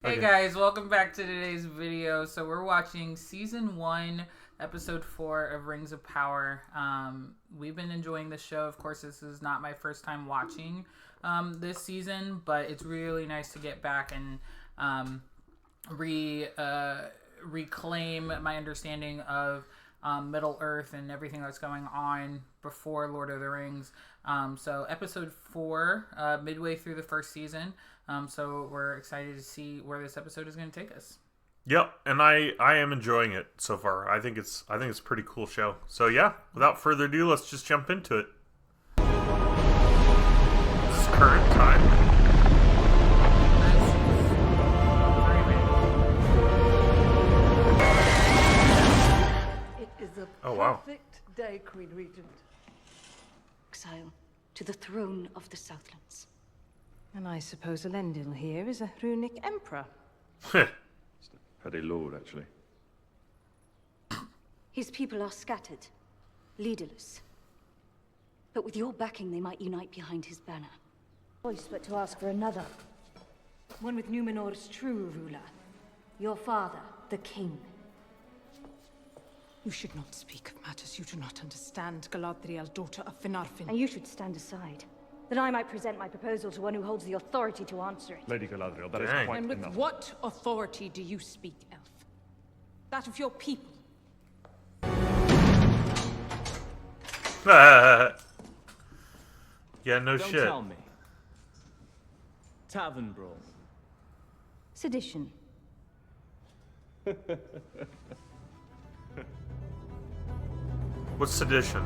Hey guys, welcome back to today's video. So we're watching Season 1, Episode 4 of Rings of Power. We've been enjoying the show. Of course, this is not my first time watching this season, but it's really nice to get back and reclaim my understanding of Middle Earth and everything that's going on before Lord of the Rings. So Episode 4, midway through the first season. So we're excited to see where this episode is going to take us. Yep, and I am enjoying it so far. I think it's a pretty cool show. So yeah, without further ado, let's just jump into it. This is current time. It is a Oh, wow. perfect day, Queen Regent. Exile to the throne of the Southlands. And I suppose Elendil here is a runic emperor. Had a lord, actually. His people are scattered, leaderless. But with your backing, they might unite behind his banner. Choice but to ask for another. One with Numenor's true ruler. Your father, the king. You should not speak of matters you do not understand, Galadriel, daughter of Finarfin. And you should stand aside. That I might present my proposal to one who holds the authority to answer it. Lady Galadriel, that is Dang. quite And with enough. what authority do you speak, Elf? That of your people. Yeah, no Don't shit. tell me. Tavern brawl. Sedition. What's sedition?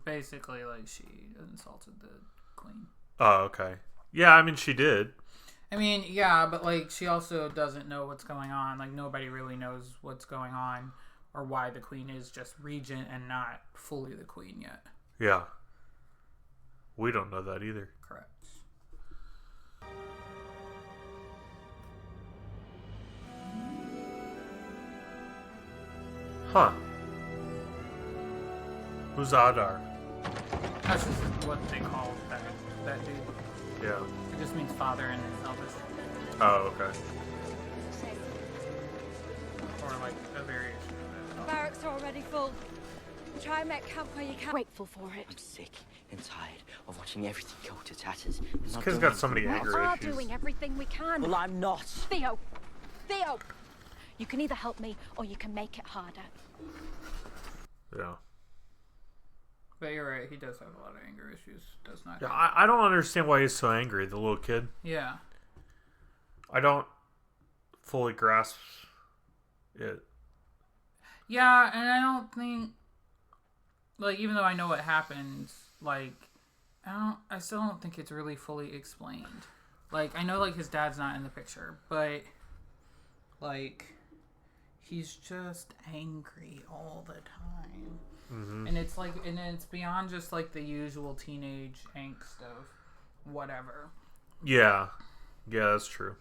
Basically, like, she insulted the queen. Oh, okay. Yeah, I mean, she did. I mean, yeah, but, like, she also doesn't know what's going on. Like, nobody really knows what's going on or why the queen is just regent and not fully the queen yet. Yeah. We don't know that either. Correct. Huh. Who's Adar? That's just what they call that dude. Yeah. It just means father in Elvish. Oh, okay. Or, like, a variation of it. Barracks are already full. Try and make camp where you can. Grateful for it. I'm sick and tired of watching everything go to tatters. This kid's got so many We anger are issues. doing everything we can. Well, I'm not. Theo! Theo! You can either help me or you can make it harder. Yeah. But you're right, he does have a lot of anger issues. Does not. Yeah, I don't understand why he's so angry, the little kid. Yeah. I don't fully grasp it. Yeah, and I don't think, like, even though I know what happens, like, I still don't think it's really fully explained. Like, I know, like, his dad's not in the picture, but, like, he's just angry all the time. Mm-hmm. And it's like, and it's beyond just, like, the usual teenage angst of whatever. Yeah. Yeah, that's true.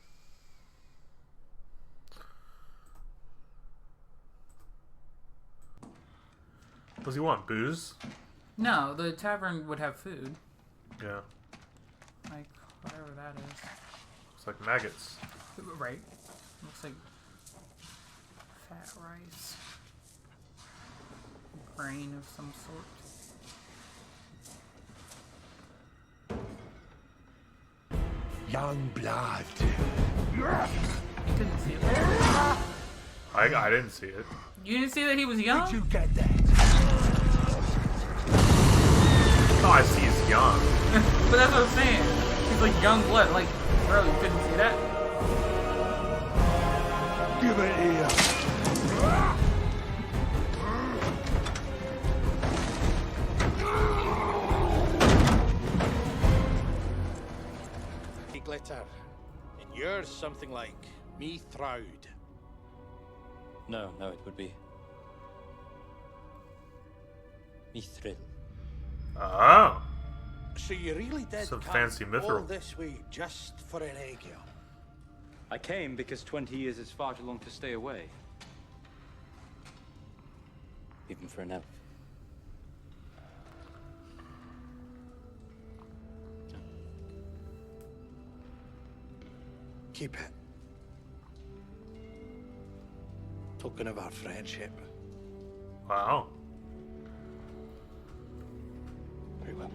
Does he want booze? No, the tavern would have food. Yeah. Like, whatever that is. It's like maggots. Right. Looks like fat rice. Grain of some sort. Young blood. You couldn't see it. I didn't see it. You didn't see that he was young? Did you get that? Oh, I see he's young. But that's what I'm saying. He's like young blood. Like, bro, you couldn't see that? Give it here. Glitter. And yours something like me Throud. No, it would be Mithril. Oh. So you really did Some come fancy all mithril. this way just for an egg, yeah? I came because 20 years is far too long to stay away. Even for an elf. Keep it. Token of our friendship. Wow. Very well.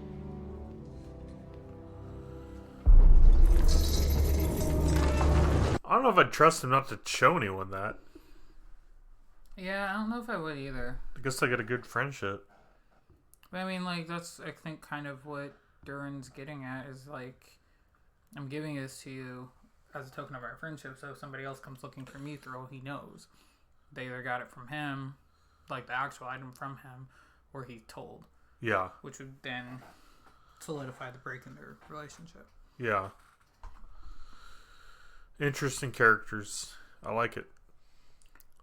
I don't know if I'd trust him not to show anyone that. Yeah, I don't know if I would either. I guess they got a good friendship. But I mean, like, that's, I think, kind of what Durin's getting at is, like, I'm giving this to you as a token of our friendship, so if somebody else comes looking for Mithril, he knows. They either got it from him, like the actual item from him, or he told. Yeah. Which would then solidify the break in their relationship. Yeah. Interesting characters. I like it.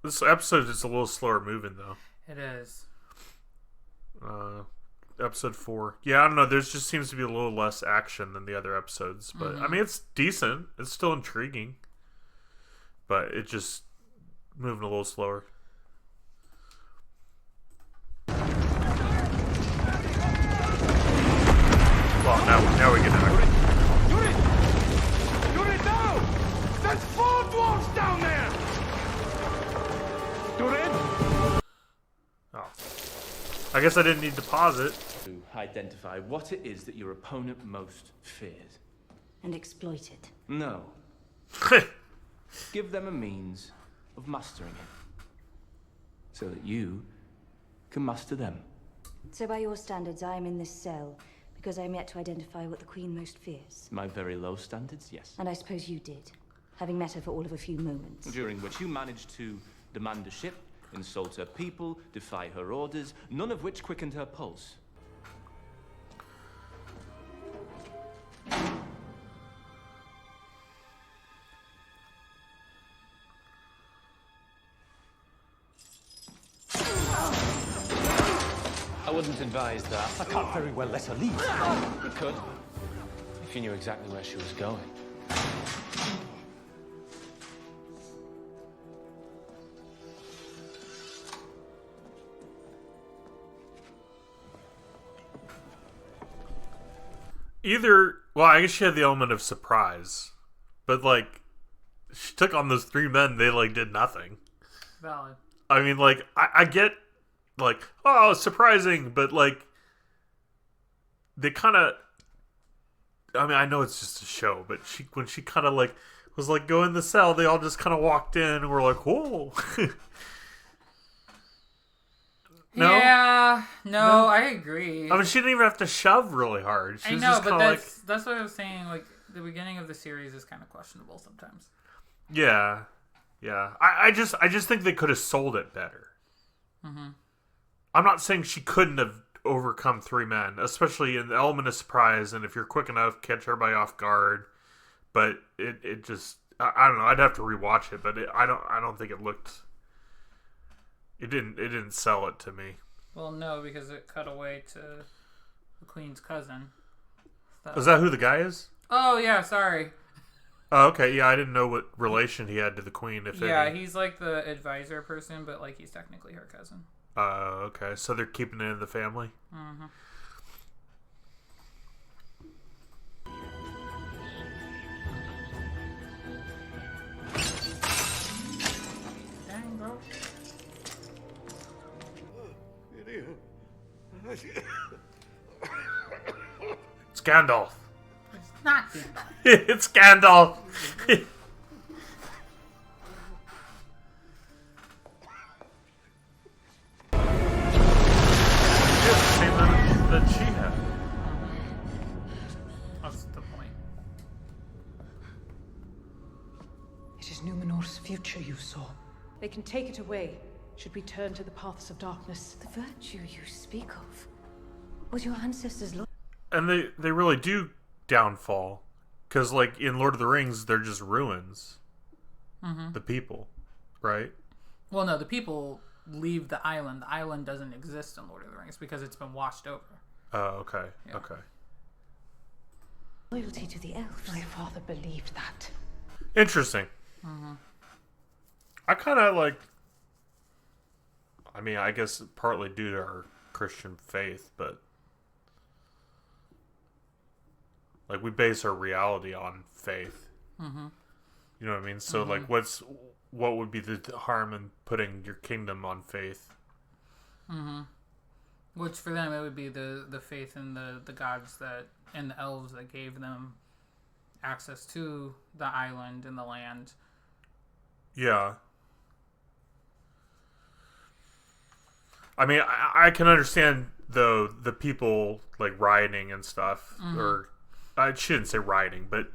This episode is a little slower moving, though. It is. Episode 4. Yeah, I don't know. There just seems to be a little less action than the other episodes. But, I mean, it's decent. It's still intriguing. But it just moving a little slower. Well, now we get to it. Durin, down! There's 4 dwarves down there! Durin! Oh. I guess I didn't need to pause it. To identify what it is that your opponent most fears. And exploit it. No. Give them a means of mastering it. So that you can master them. So by your standards, I am in this cell because I am yet to identify what the Queen most fears. My very low standards, yes. And I suppose you did, having met her for all of a few moments. During which you managed to demand a ship, insult her people, defy her orders, none of which quickened her pulse. I wouldn't advise that. I can't very well let her leave. You could, if you knew exactly where she was going. Well, I guess she had the element of surprise. But, like, she took on those 3 men, they, like, did nothing. Valid. I mean, like, I get, like, oh, surprising, but, like, they kind of, I mean, I know it's just a show, but when she kind of, like, was, like, go in the cell, they all just kind of walked in and were like, whoa. No? Yeah, no, I agree. I mean, she didn't even have to shove really hard. She I was know, just but kind of that's what I was saying. Like, the beginning of the series is kind of questionable sometimes. Yeah. I just think they could have sold it better. Mm-hmm. I'm not saying she couldn't have overcome 3 men, especially in the element of surprise, and if you're quick enough, catch everybody off guard. But it just, I don't know. I'd have to rewatch it, but I don't think it looked. It didn't sell it to me. Well, no, because it cut away to the Queen's cousin. Is that who the guy is? Oh yeah, sorry. Oh, okay. Yeah, I didn't know what relation he had to the Queen. If any. He's like the advisor person, but like he's technically her cousin. Okay. So they're keeping it in the family. Mm-hmm. Dang, bro. It's Gandalf. It's not Gandalf. It's Gandalf. That she had. That's the point. It is Numenor's future you saw. They can take it away, should we turn to the paths of darkness. The virtue you speak of was your ancestors' loyalty. And they really do downfall. Because, like, in Lord of the Rings, they're just ruins. Mm-hmm. The people. Right? Well, no, the people leave the island. The island doesn't exist in Lord of the Rings because it's been washed over. Oh, okay. Yeah. Okay. Loyalty to the elves. My father believed that. Interesting. Mm-hmm. I kind of like. I mean, I guess partly due to our Christian faith, but like we base our reality on faith. Mm-hmm. You know what I mean? So like, what would be the harm in putting your kingdom on faith? Which for them it would be the faith in the gods that and the elves that gave them access to the island and the land. Yeah. I mean, I can understand though the people like rioting and stuff, or I shouldn't say rioting, but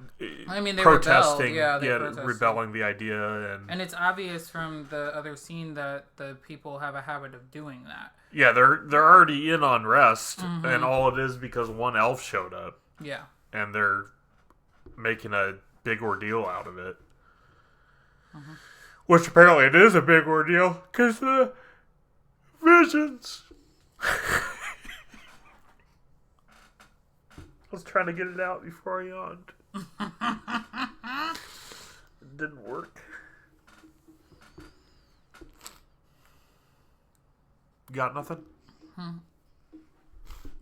I mean they protesting, rebelled. Yeah, they protested. rebelling the idea, and it's obvious from the other scene that the people have a habit of doing that. Yeah, they're already in on rest, and all it is because one elf showed up. Yeah, and they're making a big ordeal out of it, which apparently it is a big ordeal because the visions. I was trying to get it out before I yawned. It didn't work. Got nothing?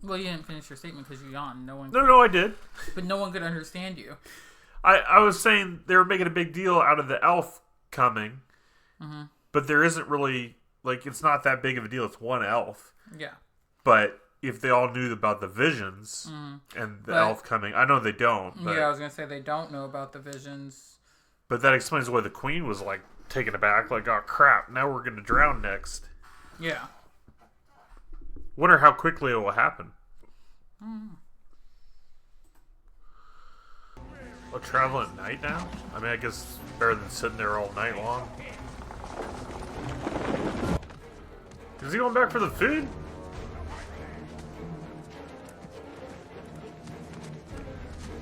Well, you didn't finish your statement because you yawned. No, I did. But no one could understand you. I was saying they were making a big deal out of the elf coming, but there isn't really, like, it's not that big of a deal. It's one elf. Yeah. But if they all knew about the visions and the elf coming, I know they don't. But, yeah, I was going to say they don't know about the visions. But that explains why the queen was, like, taken aback, like, oh, crap, now we're going to drown next. Yeah. Wonder how quickly it will happen. Well, travel at night now? I mean, I guess it's better than sitting there all night long. Is he going back for the food?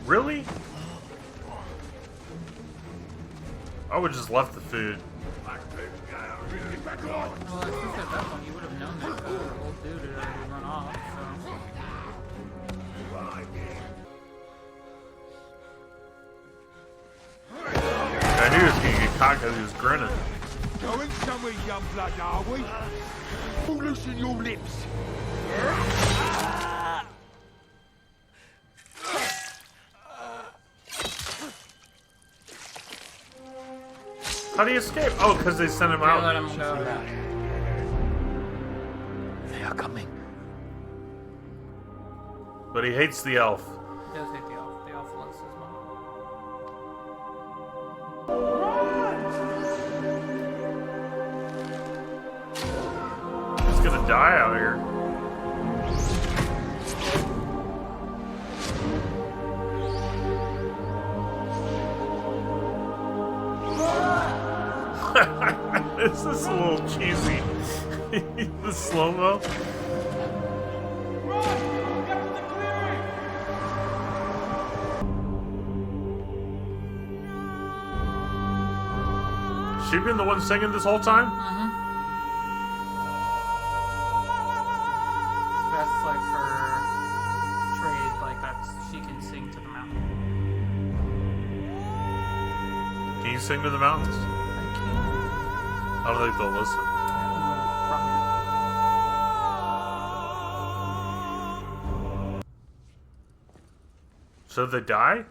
Really? I would just left the food. Well, I think at that point you would have known that the old dude had already run off, so... I knew he was going to get caught because he was grinning. Going somewhere, young blood, are we? All loosen your lips. How do you escape? Oh, because they sent him out. Let him go. They are coming. But he hates the elf. He does hate the elf. The elf loves his mom. He's gonna die out here. This is a little cheesy. The slow-mo. She been the one singing this whole time? That's like her trade, like that's she can sing to the mountain. Can you sing to the mountains? I don't think they'll listen. So they die?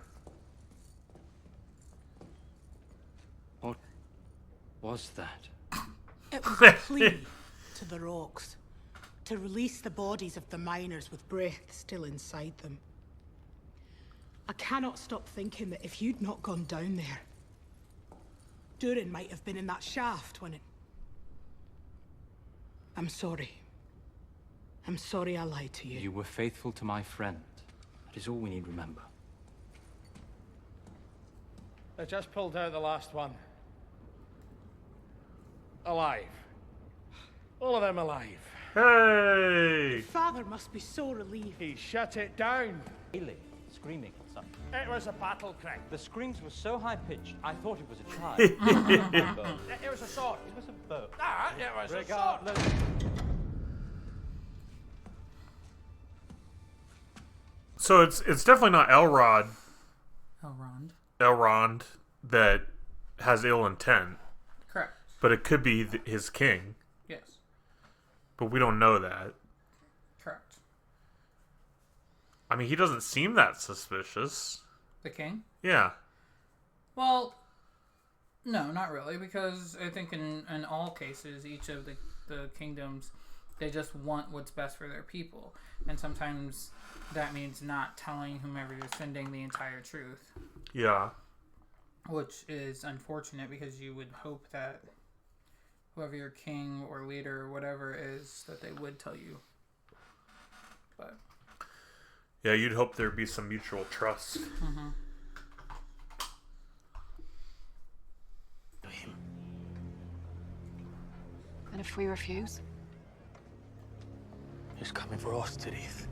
What was that? It was a plea to the rocks to release the bodies of the miners with breath still inside them. I cannot stop thinking that if you'd not gone down there, Durin might have been in that shaft when it... I'm sorry. I'm sorry I lied to you. You were faithful to my friend. That is all we need remember. They just pulled out the last one. Alive. All of them alive. Hey! Father must be so relieved. He shut it down. Really? Screaming or something? It was a battle cry. The screams were so high-pitched, I thought it was a child. It was a sword. It was a bow. Ah, it was Regardless. a sword. So it's definitely not Elrond that has ill intent. Correct. But it could be his king. Yes. But we don't know that. Correct. I mean, he doesn't seem that suspicious. The king? Yeah. Well, No, not really, because I think in all cases, each of the kingdoms, they just want what's best for their people. And sometimes that means not telling whomever you're sending the entire truth. Yeah. Which is unfortunate, because you would hope that whoever your king or leader or whatever is, that they would tell you. But yeah, you'd hope there'd be some mutual trust. Mm-hmm. And if we refuse? He's coming for us, Tirith.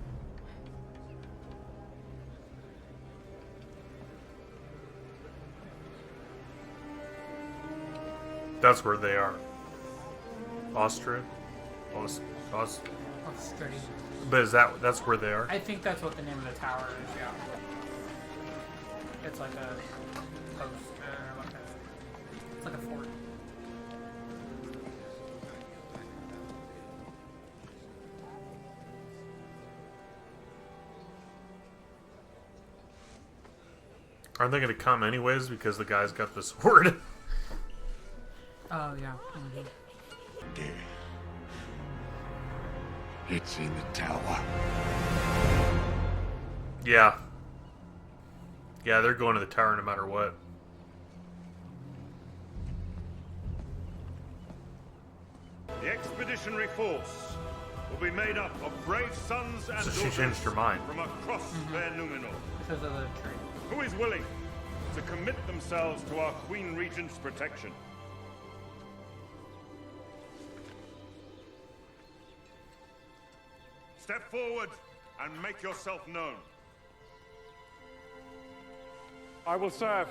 That's where they are. Austria? Australia. But that's where they are? I think that's what the name of the tower is, yeah. It's like a post, it's like a fort. Aren't they going to come anyways because the guy's got the sword? Oh, yeah. Mm-hmm. It's in the tower. Yeah. Yeah, they're going to the tower no matter what. The expeditionary force will be made up of brave sons and So she daughters changed her mind. from across fair Numenor. Because of the tree. Who is willing to commit themselves to our Queen Regent's protection? Step forward and make yourself known. I will serve.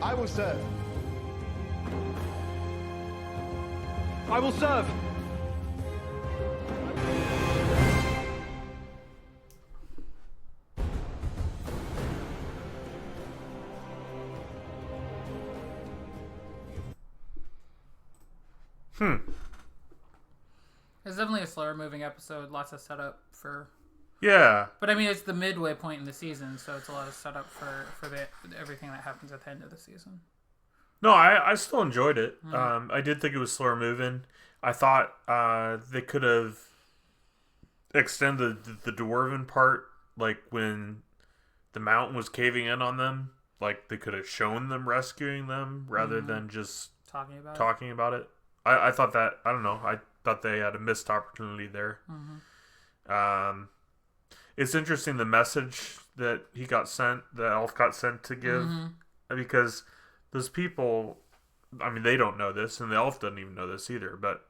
I will serve. I will serve. It's definitely a slower moving episode. Lots of setup for. Yeah. But I mean, it's the midway point in the season, so it's a lot of setup for everything that happens at the end of the season. No, I still enjoyed it. I did think it was slower moving. I thought they could have extended the dwarven part, like when the mountain was caving in on them. Like they could have shown them rescuing them rather than just talking about it. I thought that, I don't know, I thought they had a missed opportunity there. It's interesting the message that he got sent, the elf got sent to give, because those people, I mean, they don't know this, and the elf doesn't even know this either, but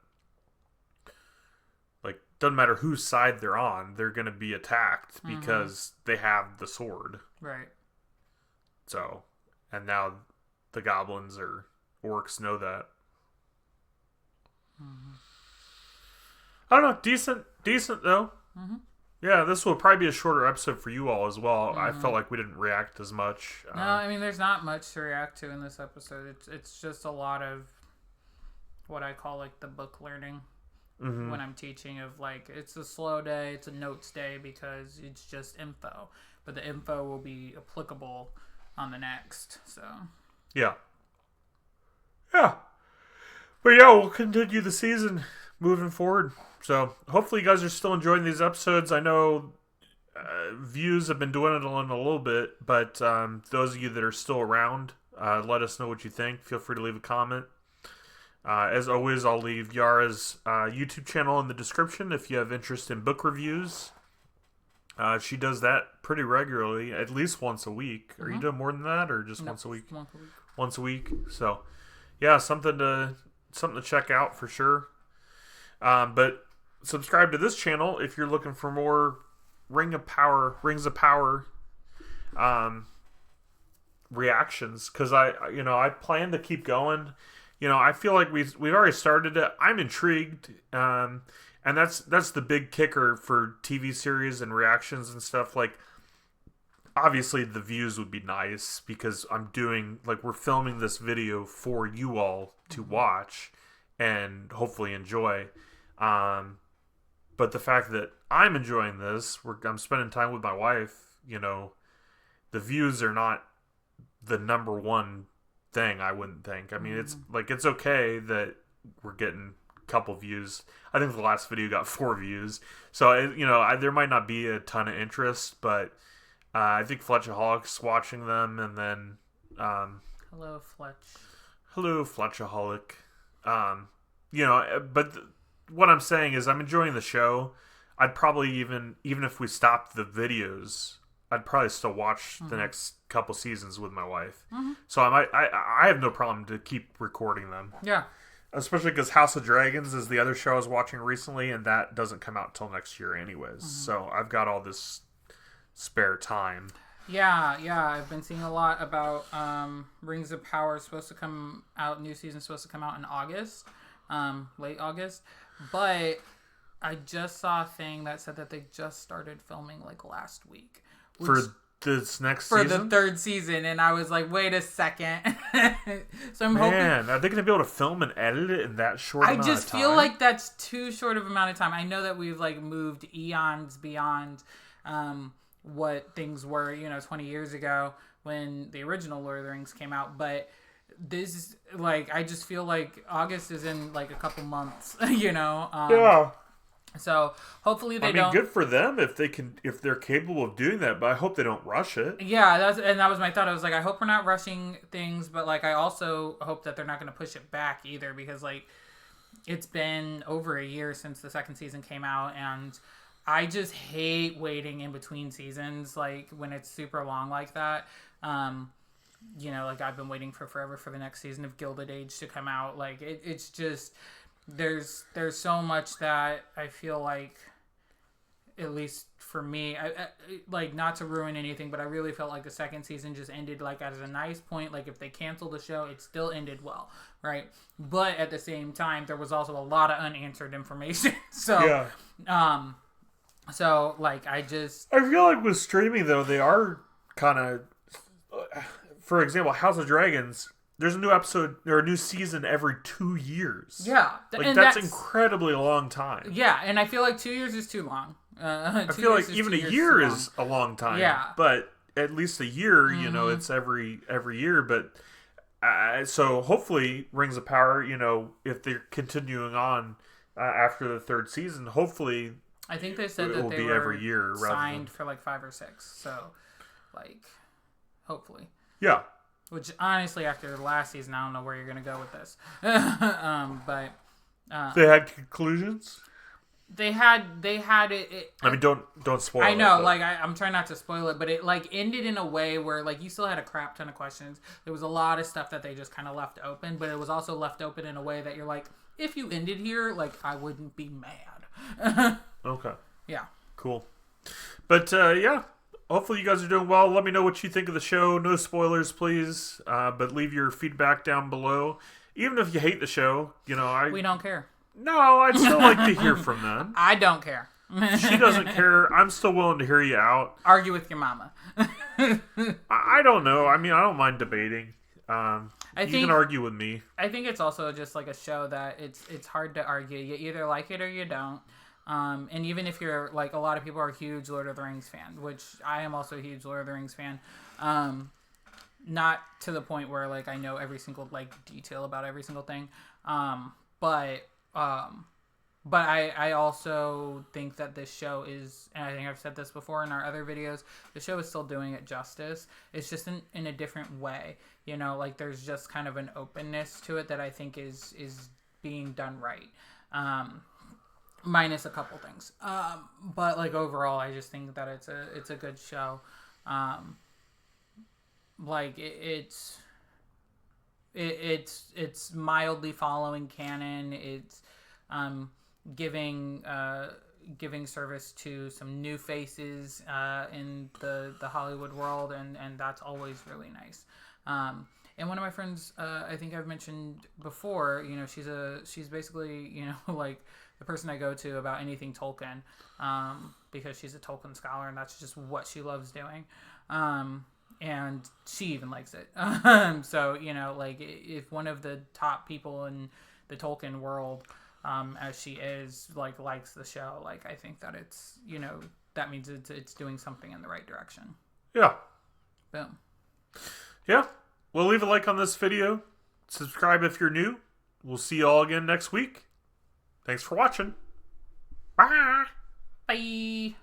like, doesn't matter whose side they're on, they're going to be attacked because they have the sword. Right. So, and now the goblins or orcs know that. I don't know, decent though. Yeah, this will probably be a shorter episode for you all as well. I felt like we didn't react as much. No, I mean, there's not much to react to in this episode. It's just a lot of what I call like the book learning when I'm teaching, of like, it's a slow day, it's a notes day, because it's just info. But the info will be applicable on the next, so. Yeah. Yeah. But yeah, we'll continue the season moving forward. So hopefully you guys are still enjoying these episodes. I know views have been dwindling a little bit, but those of you that are still around, let us know what you think. Feel free to leave a comment. As always, I'll leave Yara's YouTube channel in the description if you have interest in book reviews. She does that pretty regularly, at least once a week. Are you doing more than that, or just once a week? Once a week. Once a week. So, yeah, something to check out for sure. But subscribe to this channel if you're looking for more Rings of Power reactions, because I plan to keep going. I feel like we've already started it. I'm intrigued, and that's the big kicker for TV series and reactions and stuff. Like, obviously the views would be nice because we're filming this video for you all to watch and hopefully enjoy. But the fact that I'm enjoying this, I'm spending time with my wife, the views are not the number one thing, I wouldn't think. I mean, it's like, it's okay that we're getting a couple views. I think the last video got 4 views. So, there might not be a ton of interest, but I think Fletchaholic's watching them, and then... Hello, Fletch. Hello, Fletchaholic. But what I'm saying is I'm enjoying the show. I'd probably even if we stopped the videos, I'd probably still watch the next couple seasons with my wife. So I have no problem to keep recording them. Yeah. Especially because House of Dragons is the other show I was watching recently, and that doesn't come out till next year anyways. So I've got all this spare time. Yeah, I've been seeing a lot about Rings of Power is supposed to come out, new season's supposed to come out in August, late August, but I just saw a thing that said that they just started filming like last week. For this next season? For the 3rd season, and I was like, wait a second. So I'm hoping... Man, are they going to be able to film and edit it in that short amount of time? I just feel like that's too short of amount of time. I know that we've like moved eons beyond... what things were, 20 years ago when the original Lord of the Rings came out, but this, like, I just feel like August is in like a couple months, yeah. So hopefully they don't. Good for them if they're capable of doing that, but I hope they don't rush it. Yeah, that was my thought. I was like, I hope we're not rushing things, but like, I also hope that they're not going to push it back either, because like, it's been over a year since the 2nd season came out, and I just hate waiting in between seasons, like when it's super long like that. Like I've been waiting for forever for the next season of Gilded Age to come out. Like it's just there's so much that I feel like, at least for me, I like, not to ruin anything, but I really felt like the 2nd season just ended like at a nice point. Like if they canceled the show, it still ended well, right? But at the same time, there was also a lot of unanswered information. So yeah. So, like, I feel like with streaming, though, they are kind of... For example, House of Dragons, there's a new episode or a new season every 2 years. Yeah. Like, and that's incredibly long time. Yeah, and I feel like 2 years is too long. I feel like even a year is a long time. Yeah. But at least a year, it's every year. But so hopefully Rings of Power, if they're continuing on after the 3rd season, hopefully... I think they said that they were every year signed for like 5 or 6. So, like, hopefully. Yeah. Which, honestly, after the last season, I don't know where you're going to go with this. But... they had conclusions? They had it... I mean, don't spoil it. I know, like, I'm trying not to spoil it, but it, like, ended in a way where, like, you still had a crap ton of questions. There was a lot of stuff that they just kind of left open, but it was also left open in a way that you're like, if you ended here, like, I wouldn't be mad. Okay. Yeah. Cool. But, yeah. Hopefully you guys are doing well. Let me know what you think of the show. No spoilers, please. But leave your feedback down below. Even if you hate the show, we don't care. No, I'd still like to hear from them. I don't care. She doesn't care. I'm still willing to hear you out. Argue with your mama. I don't know. I mean, I don't mind debating. You can argue with me. I think it's also just like a show that it's hard to argue. You either like it or you don't. And even if you're like, a lot of people are a huge Lord of the Rings fan, which I am also a huge Lord of the Rings fan. Not to the point where like I know every single like detail about every single thing. But I also think that this show is, and I think I've said this before in our other videos, the show is still doing it justice. It's just in a different way, like there's just kind of an openness to it that I think is being done right. Minus a couple things. But like overall, I just think that it's a good show. Like it's mildly following canon. It's giving service to some new faces in the Hollywood world, and that's always really nice. And one of my friends, I think I've mentioned before, she's basically, like the person I go to about anything Tolkien, because she's a Tolkien scholar and that's just what she loves doing. And she even likes it. So, like if one of the top people in the Tolkien world, as she is, like likes the show, like I think that it's, that means it's doing something in the right direction. Yeah. Boom. Yeah. We'll leave a like on this video. Subscribe if you're new. We'll see you all again next week. Thanks for watching. Bye. Bye.